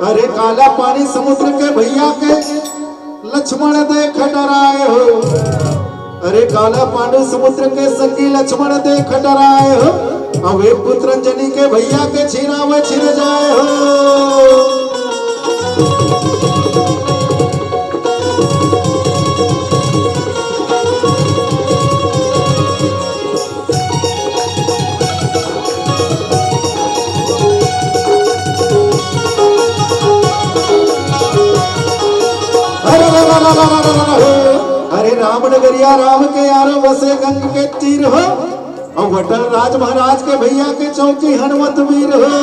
अरे काला पानी समुद्र के भैया के लक्ष्मण देख डराए हो। अरे काला पानी समुद्र के संगी लक्ष्मण देख डराए हो। अब एक पुत्र अंजनी के भैया के छीनावे छिन जाए हो। अरे राम नगरिया राम के यार बसे गंग के तीर हो। और वटल राज महाराज के भैया के चौकी हनुमत वीर हो।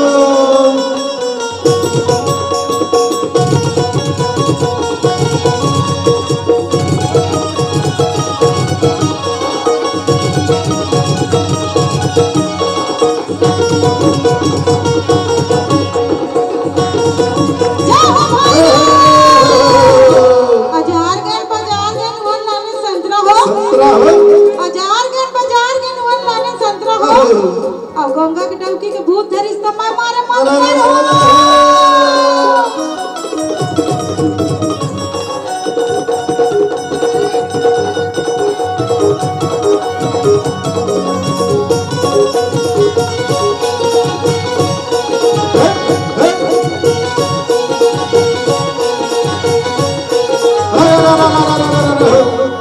अब गंगा के डबकी के भूत धरी समय मारे मन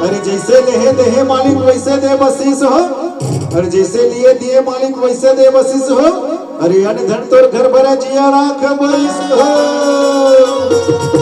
अरे जैसे लेहे देहे मालिक वैसे दे बसीस हो। और जैसे लिए दिए मालिक वैसे दे बसीस हो। अरे अन्न धन तोर घर भरा जिया राख बस हो।